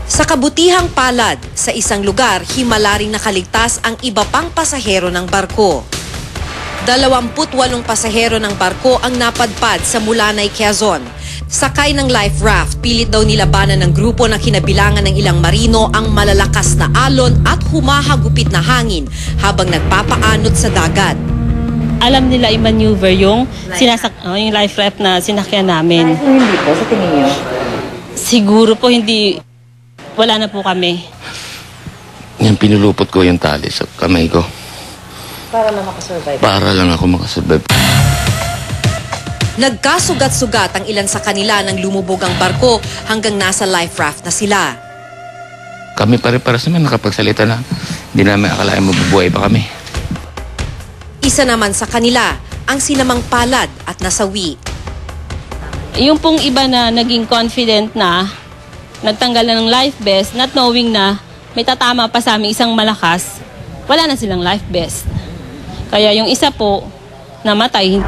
Sa kabutihang palad, sa isang lugar, himala ring nakaligtas ang iba pang pasahero ng barko. 28 pasahero ng barko ang napadpad sa Mulanay, Quezon. Sakay ng life raft, pilit daw nilabanan ng grupo na kinabilangan ng ilang marino ang malalakas na alon at humahagupit na hangin habang nagpapaanod sa dagat. Alam nila i-maneuver yung life raft na sinakyan namin. Hindi po, sa tingin niyo? Siguro po hindi, wala na po kami. Yan, pinulupot ko yung tali sa kamay ko. Para lang makasurvive? Para lang ako makasurvive. Nagkasugat-sugat ang ilan sa kanila nang lumubog ang barko hanggang nasa life raft na sila. Kami pare-paras naman nakapagsalita na. Hindi namin akalain mabubuhay pa kami. Isa naman sa kanila ang sinamang palad at nasawi. Yung pong iba na naging confident na, nagtanggal na ng life vest, not knowing na may tatama pa sa aming isang malakas, wala na silang life vest. Kaya yung isa po, namatay.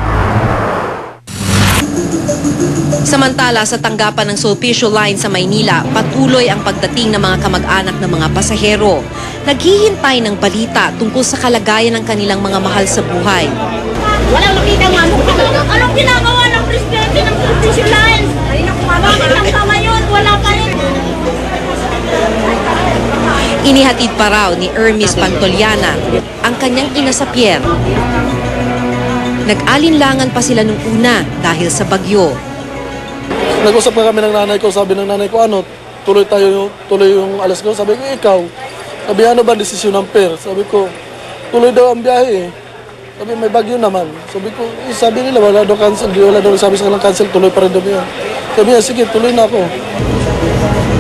Samantala, sa tanggapan ng Sulpicio Line sa Maynila, patuloy ang pagdating ng mga kamag-anak ng mga pasahero. Naghihintay ng balita tungkol sa kalagayan ng kanilang mga mahal sa buhay. Walang makita nga anong ginagawa ng presidente ng Sulpicio Line? Bakit ang tama yun? Wala pa rin. Inihatid pa raw ni Hermes Pantoliana ang kanyang ina sa Pierre. Nag-alinlangan pa sila nung una dahil sa bagyo. Nag-usap na kami ng nanay ko, sabi ng nanay ko, tuloy yung alas ko. Sabi ko, ikaw, sabi, ano ba desisyon ng PER? Sabi ko, tuloy daw ang biyahe. Sabi, may bagyo naman. Sabi ko, sabi nila, wala daw cancel. Wala daw sabi sa kanilang cancel, tuloy pa rin daw yan. Sabi niya, sige, tuloy na ako.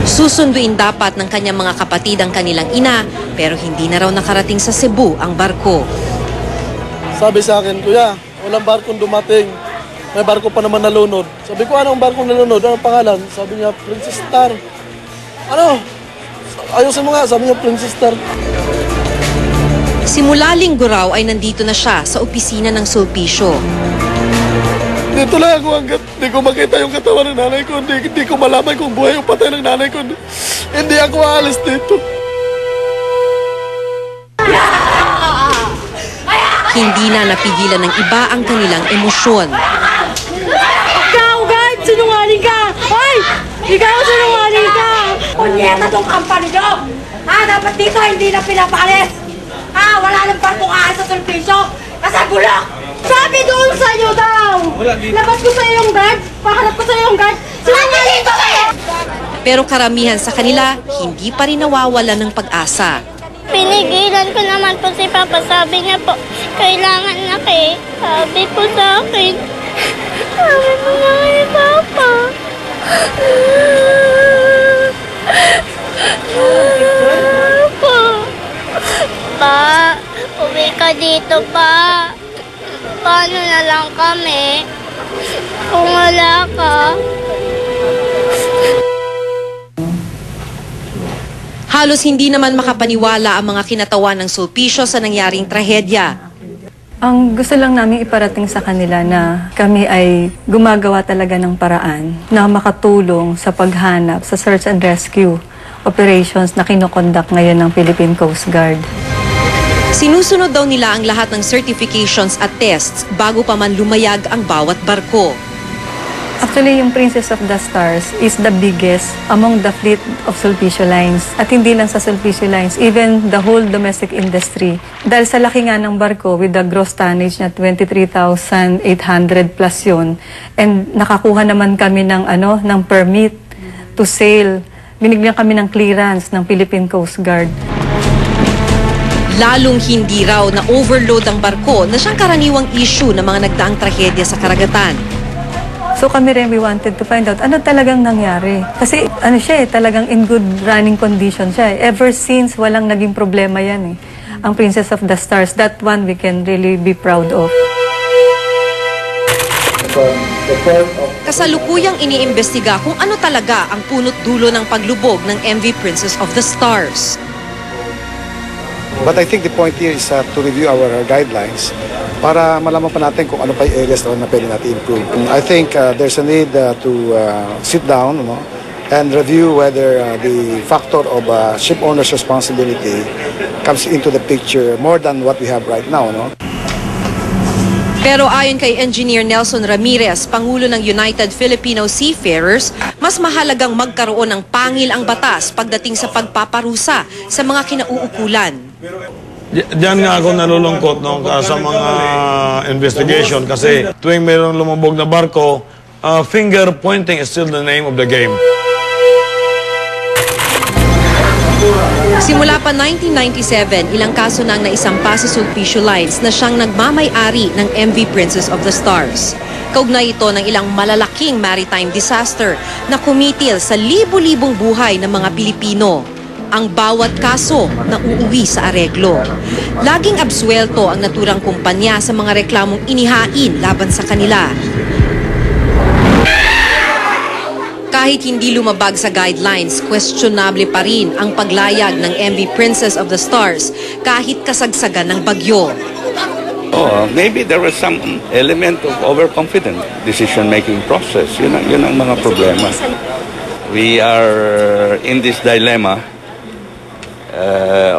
Susunduin dapat ng kanyang mga kapatid ang kanilang ina, pero hindi na raw nakarating sa Cebu ang barko. Sabi sa akin, kuya, walang barkong dumating. May barko pa naman nalunod. Sabi ko, anong barkong nalunod? Anong pangalan? Sabi niya, Princess Star. Ano? Ayusin mo nga, sabi niya, Princess Star. Simula linggo raw ay nandito na siya sa opisina ng Sulpicio. Dito lang ako hanggat hindi ko makita yung katawan ng nanay ko. Hindi ko malaman kung buhay o patay ng nanay ko. Hindi ako aalis dito. Hindi na napigilan ng iba ang kanilang emosyon. Ikaw, guard! Sinungaling ka! Hoy! Ikaw, sinungaling ka! Punyeta tong company nyo! Dapat dito hindi na pinapalis! Wala nang barkong ahal sa Sulpicio! Kasi bulok! Sabi doon sa'yo daw! Labas ko sa'yo yung guard! Pahanap ko sa'yo yung guard! Sinungaling dito kayo! Pero karamihan sa kanila, hindi pa rin nawawala ng pag-asa. Pinigilan ko naman po si Papa. Sabi niya po, kailangan na kay. Sabi po sa akin. Sabi po na kay Papa. Pa, uwi ka dito pa. Paano na lang kami? Kung wala ka. Halos hindi naman makapaniwala ang mga kinatawan ng Sulpicio sa nangyaring trahedya. Ang gusto lang namin iparating sa kanila na kami ay gumagawa talaga ng paraan na makatulong sa paghanap sa search and rescue operations na kinokondak ngayon ng Philippine Coast Guard. Sinusunod daw nila ang lahat ng certifications at tests bago pa man lumayag ang bawat barko. Actually, yung Princess of the Stars is the biggest among the fleet of Sulpicio Lines. At hindi lang sa Sulpicio Lines, even the whole domestic industry. Dahil sa laki nga ng barko with the gross tonnage na 23,800 plus yun. And nakakuha naman kami ng, ng permit to sail. Binigyan kami ng clearance ng Philippine Coast Guard. Lalong hindi raw na overload ang barko na siyang karaniwang issue ng mga nagdaang trahedya sa karagatan. So kami rin, we wanted to find out ano talagang nangyari. Kasi talagang in good running condition siya. Ever since, walang naging problema yan. Ang Princess of the Stars, that one we can really be proud of. Kasalukuyang iniimbestiga kung ano talaga ang punot dulo ng paglubog ng MV Princess of the Stars. But I think the point here is to review our guidelines para malaman pa natin kung ano pa yung areas na pwede natin improve. I think there's a need to sit down, and review whether the factor of ship owner's responsibility comes into the picture more than what we have right now, no? Pero ayon kay Engineer Nelson Ramirez, Pangulo ng United Filipino Seafarers, mas mahalagang magkaroon ng pangil ang batas pagdating sa pagpaparusa sa mga kinauukulan. Diyan nga ako nalulungkot sa mga investigation kasi tuwing mayroong lumubog na barko, finger pointing is still the name of the game. Simula pa 1997, ilang kaso nang naisampa sa Sulpicio Lines na siyang nagmamay-ari ng MV Princess of the Stars. Kaugnay ito ng ilang malalaking maritime disaster na kumitil sa libo-libong buhay ng mga Pilipino. Ang bawat kaso na uuwi sa areglo. Laging absuelto ang naturang kumpanya sa mga reklamong inihain laban sa kanila. Kahit hindi lumabag sa guidelines, questionable pa rin ang paglayag ng MV Princess of the Stars kahit kasagsagan ng bagyo. Maybe there was some element of overconfident decision-making process. Yun ang mga problema. We are in this dilemma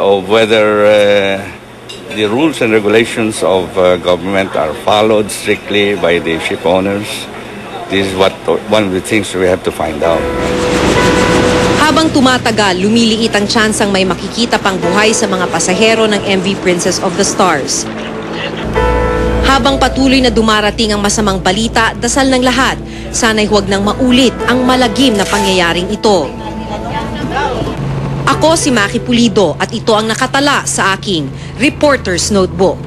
of whether the rules and regulations of government are followed strictly by the ship owners. This is one of the things we have to find out. Habang tumatagal, lumiliit ang tsansang may makikita pang buhay sa mga pasahero ng MV Princess of the Stars. Habang patuloy na dumarating ang masamang balita, dasal ng lahat, sana'y huwag nang maulit ang malagim na pangyayaring ito. Ako si Maki Pulido at ito ang nakatala sa aking Reporter's Notebook.